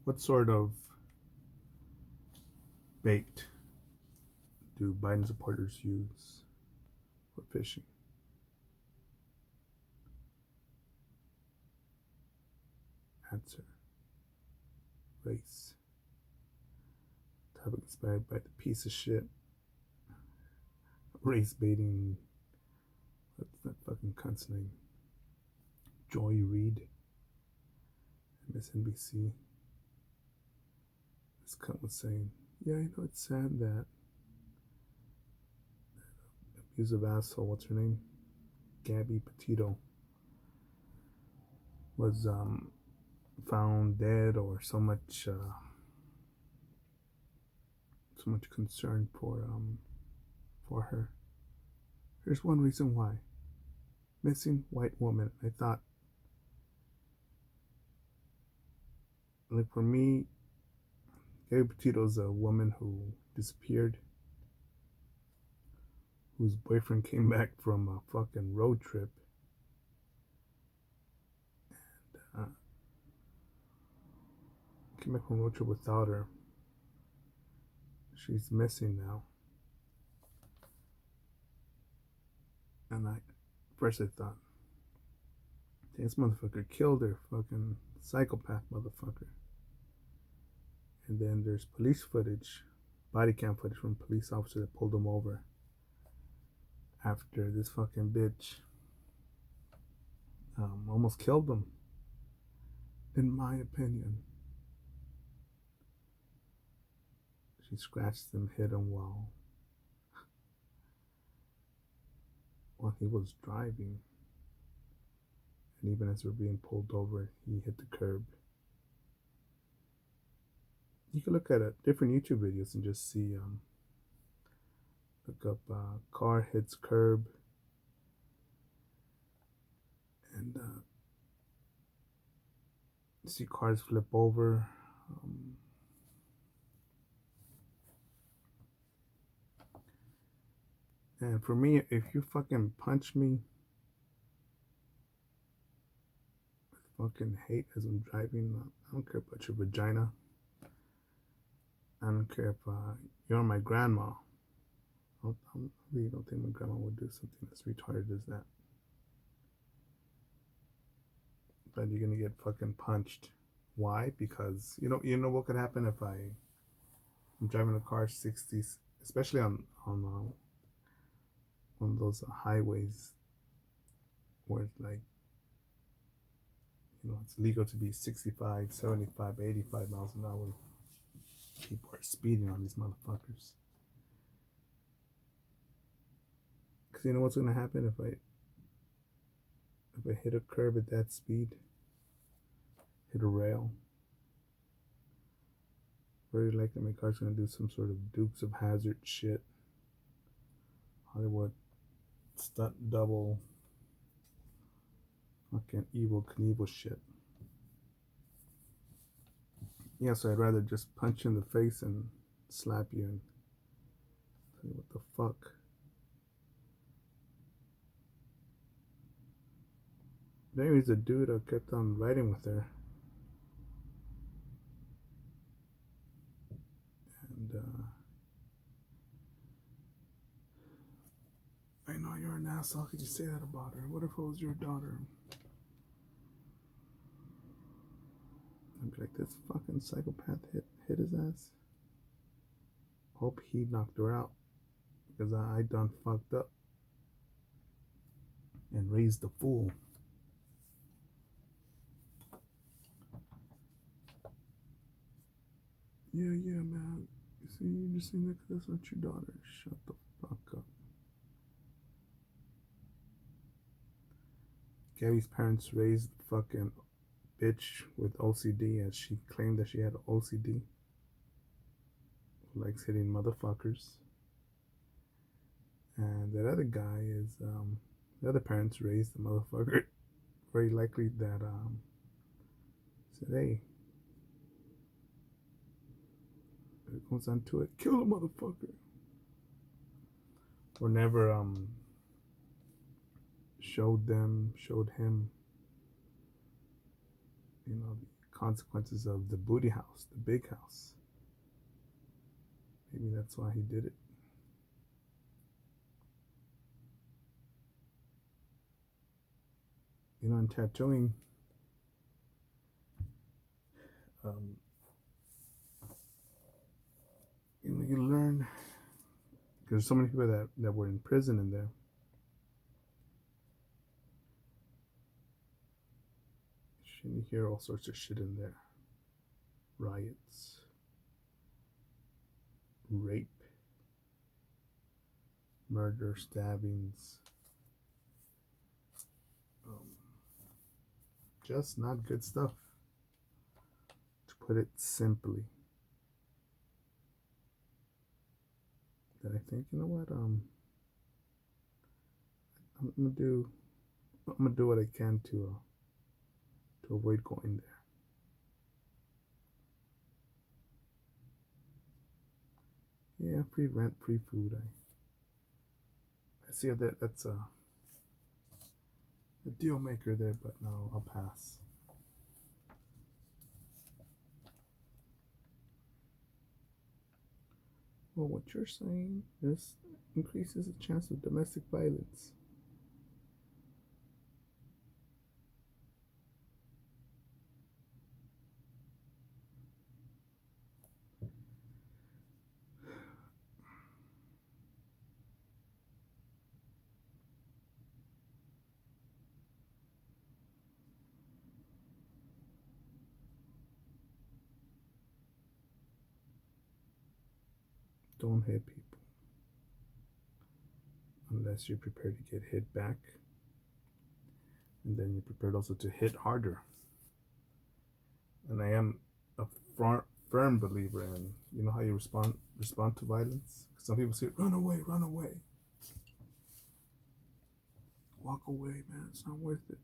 What sort of bait do Biden supporters use for fishing? Answer: race. Topic inspired by the piece of shit race baiting. What's that fucking cunt's name? Joy Reid, MSNBC. This cunt was saying, "Yeah, I know it's sad that abusive asshole, what's her name? Gabby Petito was found dead, or so much concern for her. Here's one reason why: missing white woman. I thought, like, for me, Gabby Petito's a woman who disappeared, whose boyfriend came back from a fucking road trip. Uh, Came back from a road trip without her. She's missing now. And first I thought, this motherfucker killed her, fucking psychopath motherfucker. And then there's police footage, body cam footage from a police officer that pulled him over after this fucking bitch almost killed him. In my opinion, she scratched him, hit him while he was driving. And even as we're being pulled over, he hit the curb. You can look at different YouTube videos and just see, look up car hits curb, and see cars flip over. And for me, if you fucking punch me with fucking hate as I'm driving, I don't care about your vagina. I don't care if you're my grandma. I really don't think my grandma would do something as retarded as that. But you're gonna get fucking punched. Why? Because you know what could happen if I'm driving a car 60s, especially on one of those highways where it's like, it's legal to be 65, 75, 85 miles an hour. People are speeding on these motherfuckers. Because you know what's gonna happen if I hit a curb at that speed, hit a rail. Very likely my car's gonna do some sort of Dukes of Hazzard shit. Hollywood stunt double, fucking Evel Knievel shit. Yeah, so I'd rather just punch you in the face and slap you and tell you what the fuck. But anyways, the dude kept on riding with her. And I know you're an asshole. How could you say that about her? What if it was your daughter? I'd be like, this fucking psychopath hit his ass. Hope he knocked her out, because I done fucked up and raised the fool. Yeah, man. You see, you're just saying that because that's not your daughter. Shut the fuck up. Gabby's parents raised the fucking bitch with OCD, as she claimed that she had OCD. Who likes hitting motherfuckers. And that other guy is, the other parents raised the motherfucker. Very likely that, said, hey, it comes down to it, kill the motherfucker. Or never, showed him, the consequences of the booty house, the big house. Maybe that's why he did it. You know, in tattooing, um, you learn, because there's so many people that were in prison in there. And you hear all sorts of shit in there: riots, rape, murder, stabbings. Um, just not good stuff, to put it simply. That I think, you know what, I'm gonna do what I can to avoid going there. Yeah, free rent, free food. I see that's a deal maker there, but no, I'll pass. Well, what you're saying, this increases the chance of domestic violence. Don't hit people unless you're prepared to get hit back, and then you're prepared also to hit harder. And I am a firm believer in, you know how you respond to violence. Some people say, "Run away, run away, walk away, man. It's not worth it."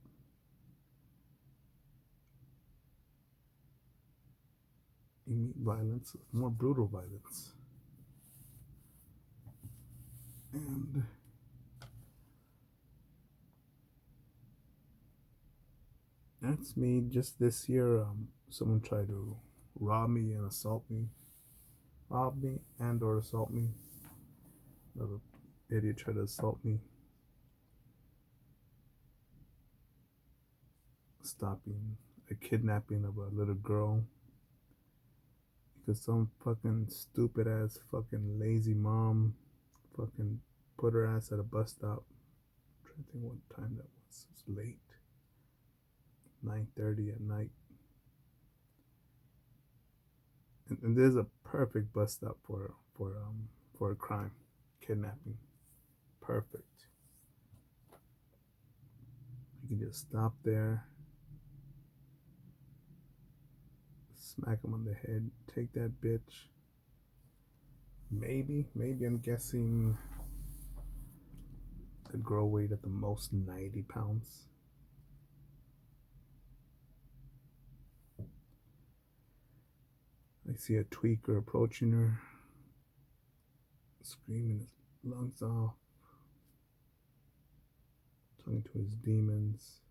You meet violence, more brutal violence, and that's me. Just this year, someone tried to rob me and assault me, rob me and or assault me. Another idiot tried to assault me, stopping a kidnapping of a little girl because some fucking stupid ass fucking lazy mom fucking put her ass at a bus stop. I'm trying to think what time that was. It was late, 9:30 at night. And there's a perfect bus stop for a crime, kidnapping. Perfect. You can just stop there, smack him on the head, take that bitch. Maybe I'm guessing the girl weighed at the most 90 pounds. I see a tweaker approaching her, screaming his lungs off, talking to his demons.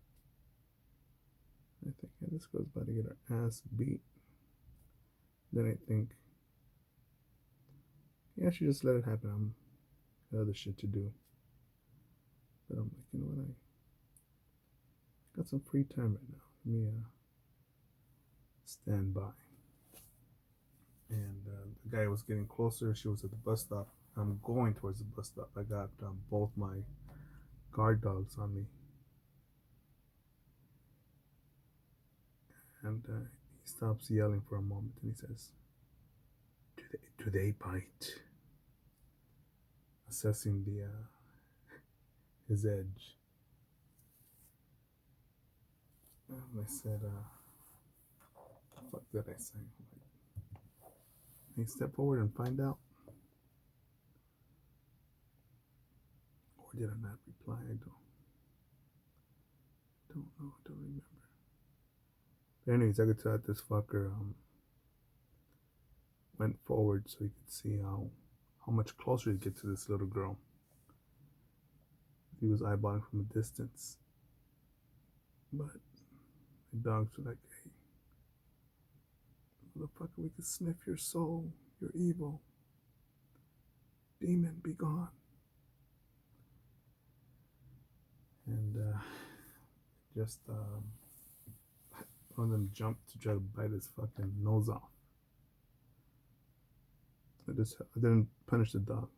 I think, yeah, this girl's about to get her ass beat. Then I think, yeah, she just let it happen. I'm got other shit to do. But I'm like, you know what? I got some free time right now. Let me stand by. And the guy was getting closer. She was at the bus stop. I'm going towards the bus stop. I got both my guard dogs on me. And he stops yelling for a moment and he says, do they bite? Assessing his edge. And I said, fuck did I say? Hey, step forward and find out. Or did I not reply? I don't know. I don't remember. But anyways, I could tell that this fucker went forward so he could see how much closer he'd get to this little girl. He was eyeballing from a distance. But the dogs were like, hey, Motherfucker, we can sniff your soul. You're evil. Demon, be gone. And just one of them jumped to try to bite his fucking nose off. I didn't punish the dog.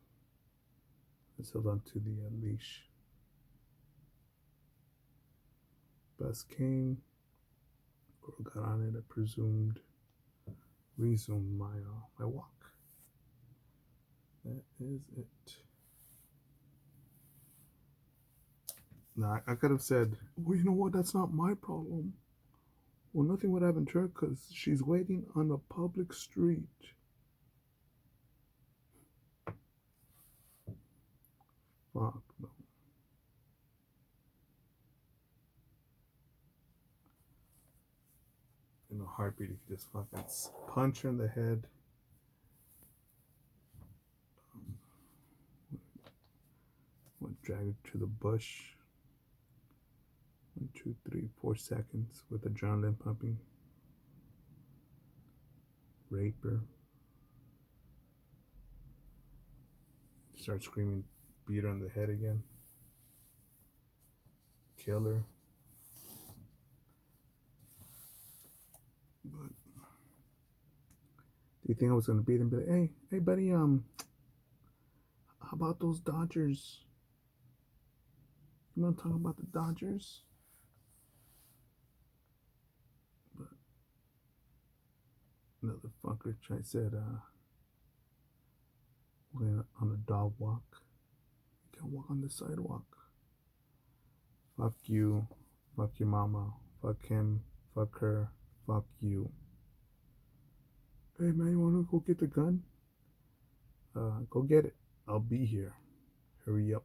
I just held onto the leash. Bus came. Girl got on it. I presumed resumed my walk. That is it. Now I could have said, well, you know what? That's not my problem. Well, nothing would happen to her because she's waiting on a public street. Fuck no. In a heartbeat, you could just fucking punch her in the head. Drag her to the bush. 1, 2, 3, 4 seconds with adrenaline pumping. Rape her. Start screaming, beat her on the head again. Kill her. But do you think I was gonna beat him? Be like, hey, buddy, how about those Dodgers? You know what I'm talking about, the Dodgers? But another fucker said, we're on a dog walk. You can't walk on the sidewalk. Fuck you. Fuck your mama. Fuck him. Fuck her. Fuck you. Hey man, you wanna go get the gun? Go get it. I'll be here. Hurry up.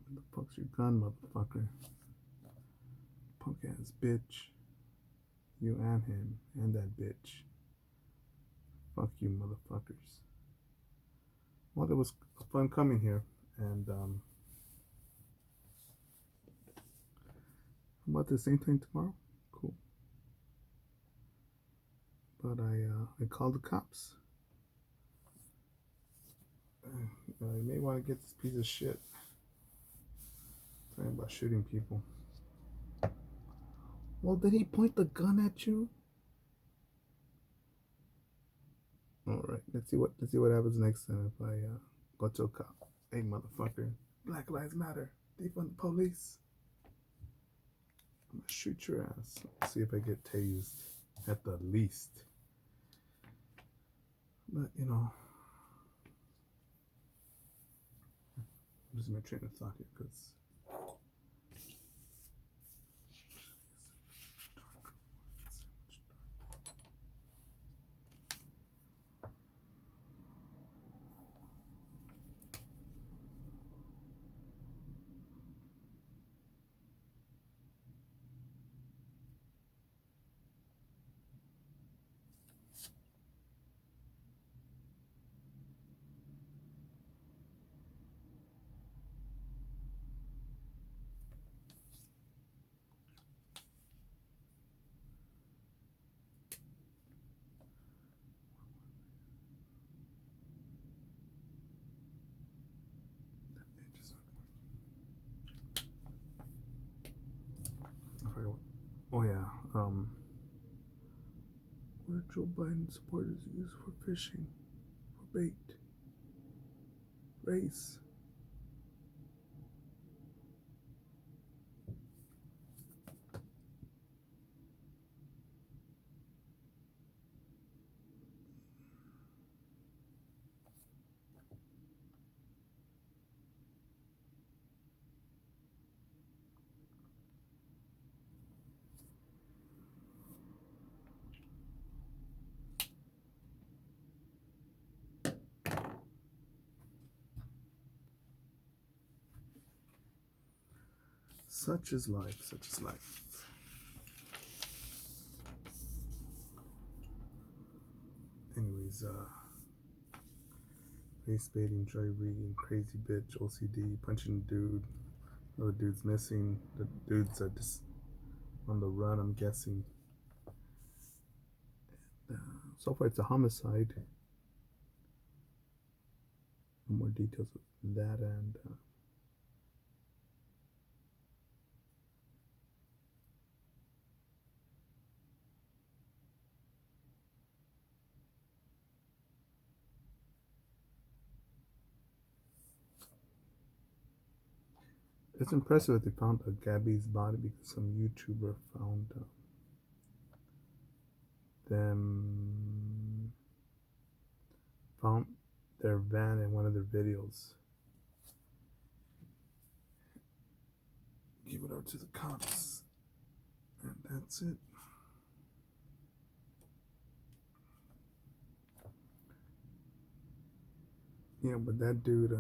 Where the fuck's your gun, motherfucker? Punk ass bitch. You and him and that bitch. Fuck you, motherfuckers. Well, it was fun coming here, and about the same time tomorrow. Cool. But I called the cops. You may want to get this piece of shit. Talking about shooting people. Well, did he point the gun at you? All right, let's see what happens next time if I go to a cop. Hey, motherfucker! Black Lives Matter. Defund the police. I'm gonna shoot your ass. Let's see if I get tased at the least. But you know, I'm just my train of thought here because. Oh yeah, what Joe Biden supporters use for fishing, for bait, race. Such is life, such is life. Anyways, face baiting, joy reading, crazy bitch, OCD, punching dude. Another dude's missing. The dude's just on the run, I'm guessing. So far, it's a homicide. No more details of that, and it's impressive that they found Gabby's body because some YouTuber found them found their van in one of their videos. Give it over to the cops, and that's it. Yeah, but that dude,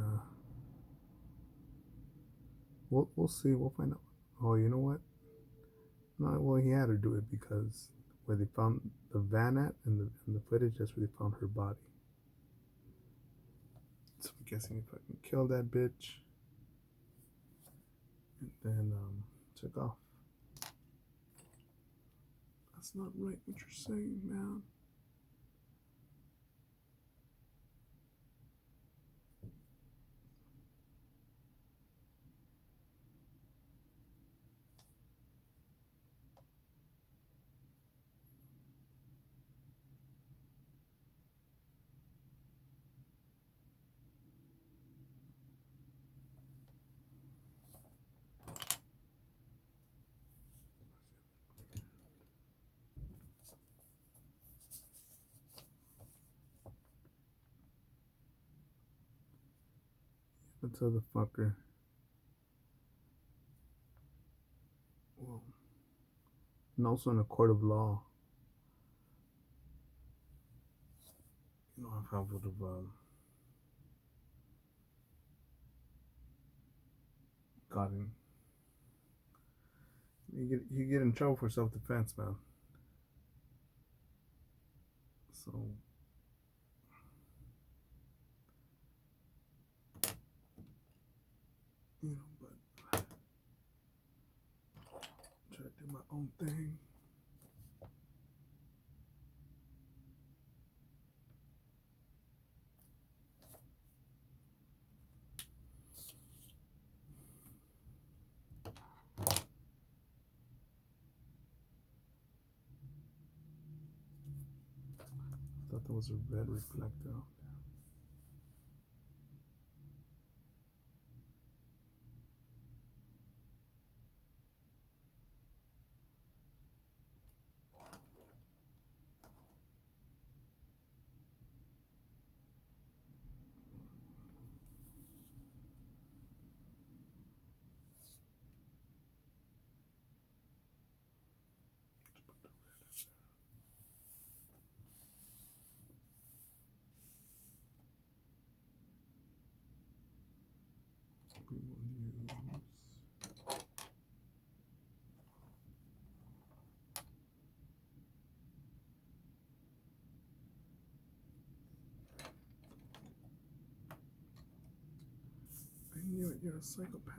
we'll see. We'll find out. Oh, you know what? No, well, he had to do it because where they found the van at in the footage, that's where they found her body. So I'm guessing if I can kill that bitch, and then took off. That's not right what you're saying, man. That's the fucker. Whoa. And also in a court of law. You know, if I would have gotten, you get in trouble for self defense, man. So you know, but try to do my own thing. I thought there was a red reflector. We will use. I knew it. You're a psychopath.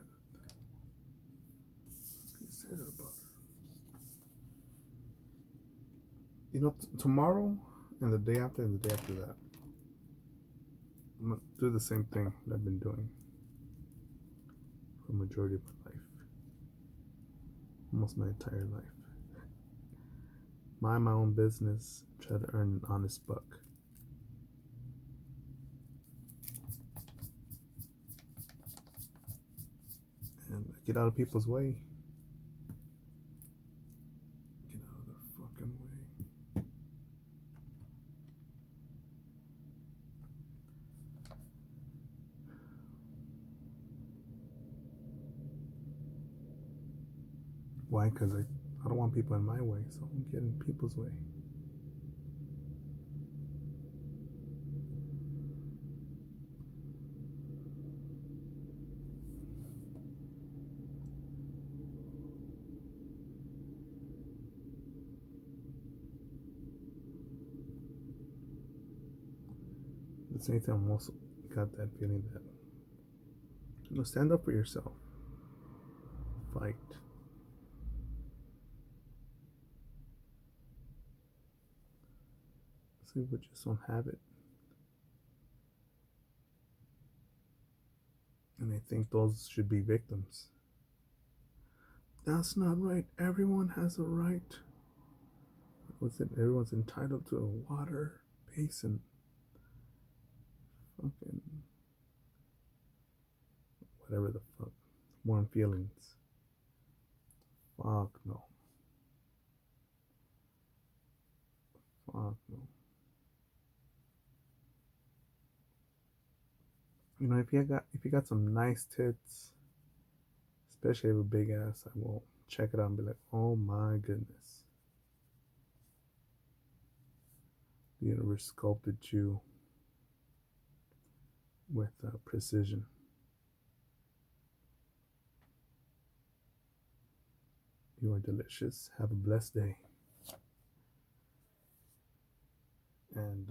You said it about her. You know, tomorrow and the day after and the day after that, I'm gonna do the same thing that I've been doing for the majority of my life, almost my entire life. Mind my own business, try to earn an honest buck. And get out of people's way. Get out of their fucking way. Why? Because I don't want people in my way, so I'm getting people's way. At the same time, I'm also got that feeling that, you know, stand up for yourself. Fight. people just don't have it. And I think those should be victims. That's not right. Everyone has a right. What's it? Everyone's entitled to a water basin. Fucking whatever the fuck. Warm feelings. Fuck no. Fuck no. You know, if you got some nice tits, especially if a big ass, I will check it out and be like, oh my goodness. The universe sculpted you with precision. You are delicious. Have a blessed day. And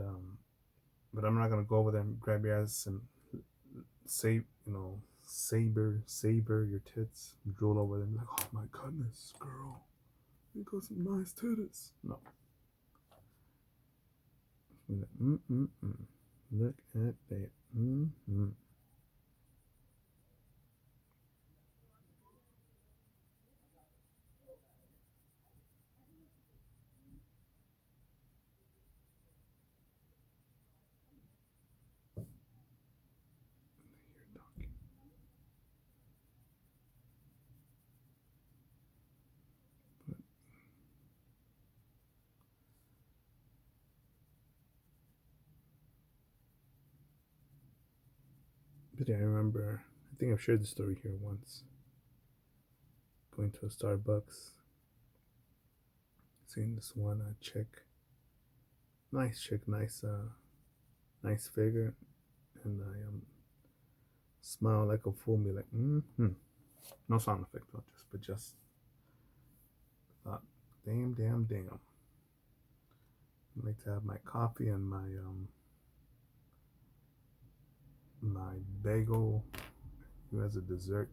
but I'm not gonna go over there and grab your ass and say, saber your tits, drool over them like, oh my goodness, girl, you got some nice titties. No. Like, look at that. But yeah, I remember, I think I've shared the story here once. Going to a Starbucks, seeing this one chick, nice chick, nice figure, and I smile like a fool, be like, no sound effect, but just thought, damn. I like to have my coffee and my bagel as a dessert.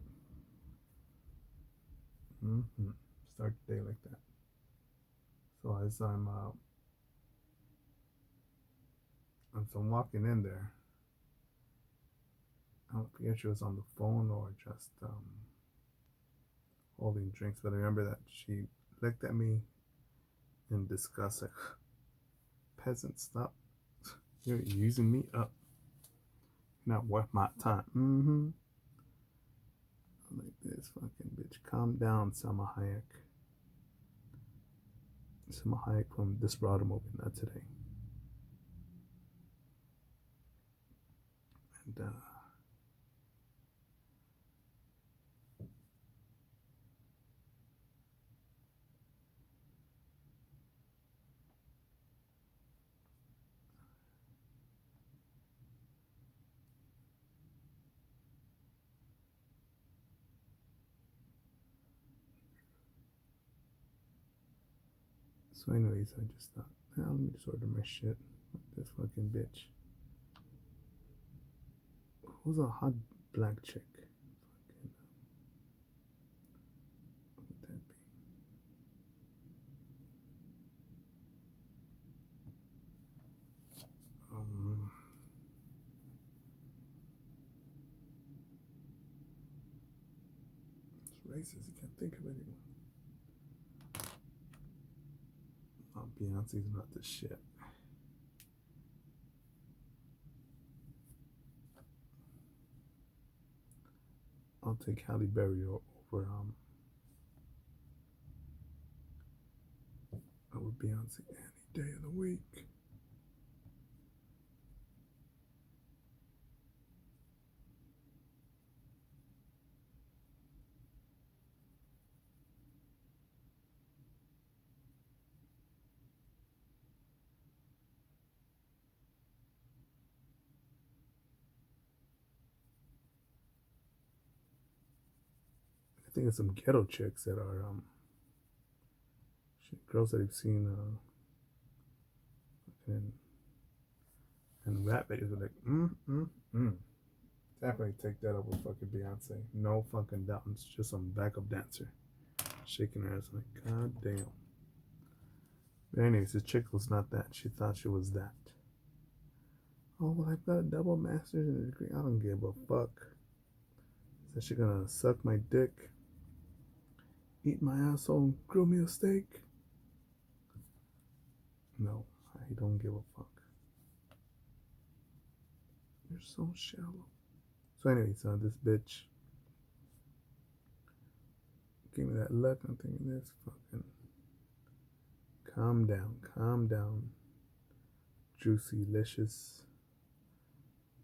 Start the day like that. So as I'm walking in there, I don't forget she was on the phone or just holding drinks, but I remember that she looked at me in disgust, like, peasant, stop. You're using me up. Not worth my time. I'm like, this fucking bitch. Calm down, Salma Hayek. Salma Hayek from Desperado movie, not today. And so anyways, I just thought, let me just order my shit. This fucking bitch. Who's a hot black chick? Fucking, what would that be? It's racist. You can't think of anyone. Oh, Beyonce's not the shit. I'll take Halle Berry over Beyonce any day of the week. I think it's some ghetto chicks that are girls that you've seen in rap videos are like, definitely take that over fucking Beyonce. No fucking doubt. It's just some backup dancer shaking her ass like, god damn. But anyways, the chick was not that. She thought she was that. Oh, well, I've got a double master's and a degree. I don't give a fuck. Is she gonna suck my dick, eat my asshole, and grill me a steak? No, I don't give a fuck. You're so shallow. So, anyways, this bitch gave me that look. I'm thinking, this fucking. Calm down. Juicy, licious,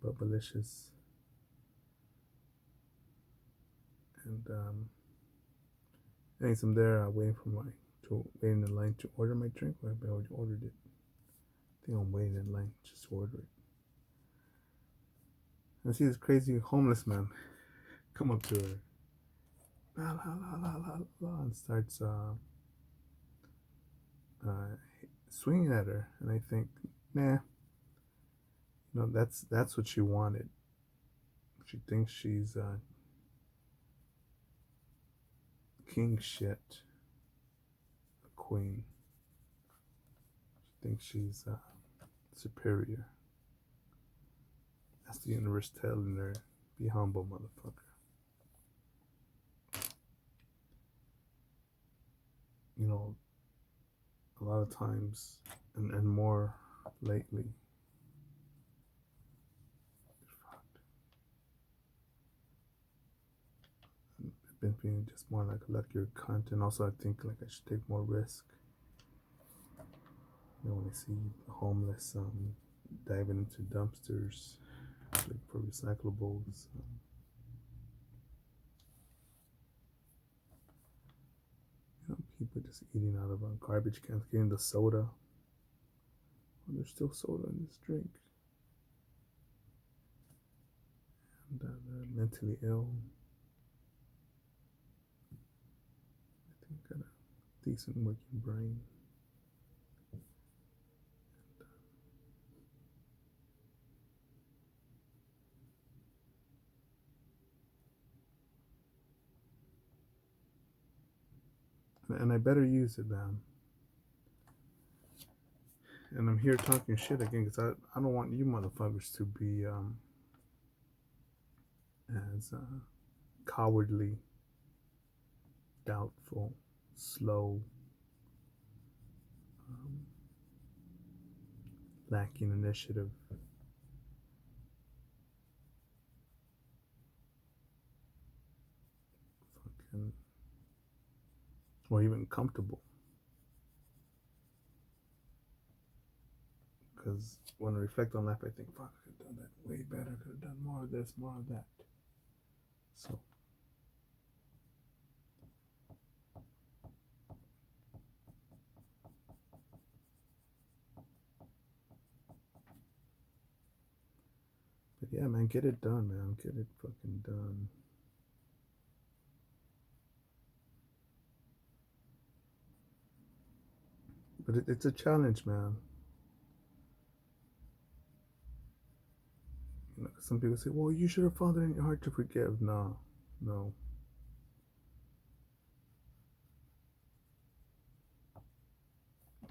bubblicious. And, anyways, I'm there waiting in line to order my drink. Or I already ordered it. I think I'm waiting in line just to order it. And I see this crazy homeless man come up to her. La la la la la la, and starts swinging at her. And I think, nah, that's what she wanted. She thinks she's king shit, a queen. She thinks she's superior. That's the universe telling her, be humble, motherfucker. A lot of times, and more lately, I've been feeling just more like a luckier cunt, and also I think like I should take more risk. When I see the homeless diving into dumpsters like for recyclables, people just eating out of garbage cans, getting the soda. Oh, there's still soda in this drink. And they're mentally ill. I think got a decent working brain. And I better use it, man. And I'm here talking shit again because I don't want you motherfuckers to be as cowardly, doubtful, slow, lacking initiative. Fucking, or even comfortable. Because when I reflect on life, I think, fuck, I could have done that way better. I could have done more of this, more of that. So, but yeah, man, get it done, man. Get it fucking done. But it's a challenge, man. Some people say, well, you should have found it in your heart to forgive. No, no.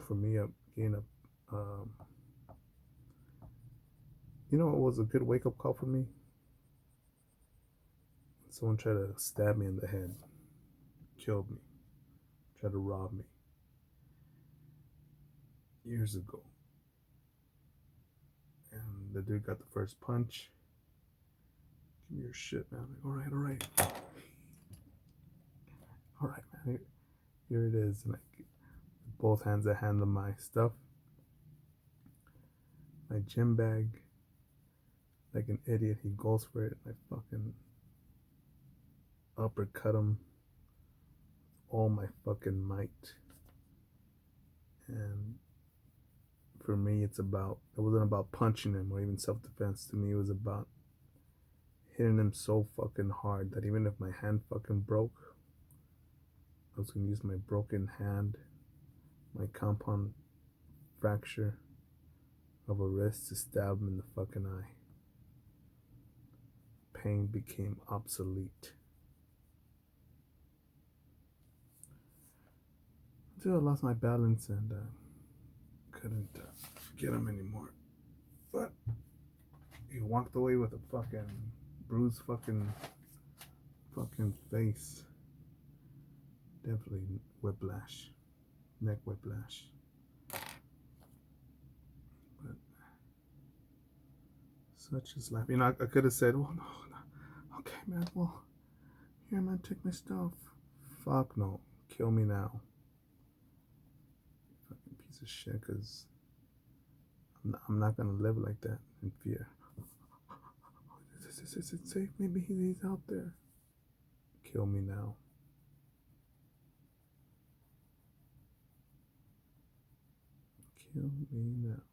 For me, again, what was a good wake up call for me? Someone tried to stab me in the head, killed me, tried to rob me years ago. And the dude got the first punch. Give me your shit, man. Like, all right. All right, man. Here it is. And like, both hands, I hand him my stuff, my gym bag. Like an idiot, he goes for it. I fucking uppercut him all my fucking might. And for me, it wasn't about punching him or even self defense. To me, it was about hitting him so fucking hard that even if my hand fucking broke, I was gonna use my broken hand, my compound fracture of a wrist to stab him in the fucking eye. Pain became obsolete. Until I lost my balance and couldn't get him anymore. But You walked away with a fucking bruised fucking face. Definitely whiplash, neck whiplash. But such is life. You know, I could have said, "Well, no, no, okay, man. Well, here, man, take my stuff." Fuck no, kill me now, fucking piece of shit. Cause I'm not gonna live like that in fear. Is it safe? Maybe he's out there. Kill me now. Kill me now.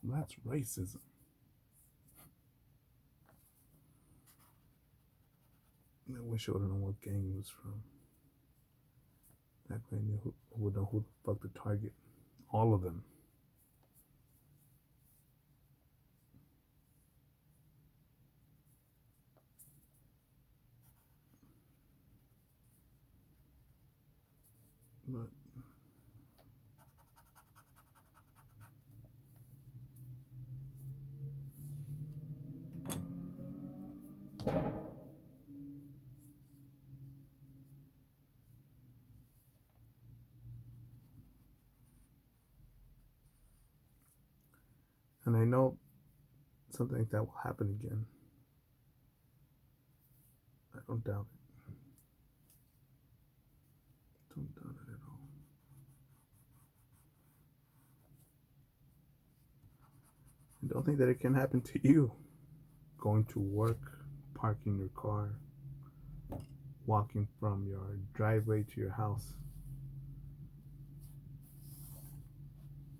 That's racism. I wish I would have known what gang he was from. That way I knew who would know who the fuck to target. All of them. But and I know something like that will happen again. I don't doubt it. Don't doubt it at all. I don't think that it can happen to you. Going to work, parking your car, walking from your driveway to your house.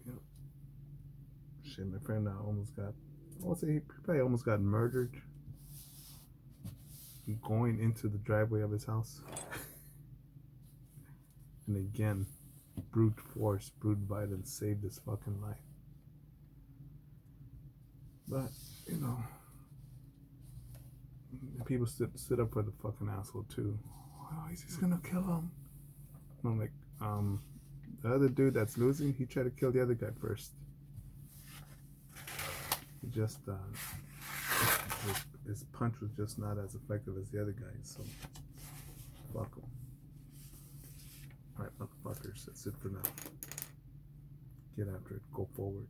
You know, shit, my friend almost got, I won't say he probably almost got murdered going into the driveway of his house. And again, brute force, brute violence saved his fucking life. But, you know, people stood up for the fucking asshole too. Oh, he's gonna kill him. And I'm like, the other dude that's losing, he tried to kill the other guy first. He just, his punch was just not as effective as the other guy, so fuck him. Alright, motherfuckers, that's it for now. Get after it, go forward.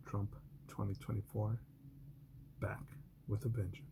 Trump 2024, back with a vengeance.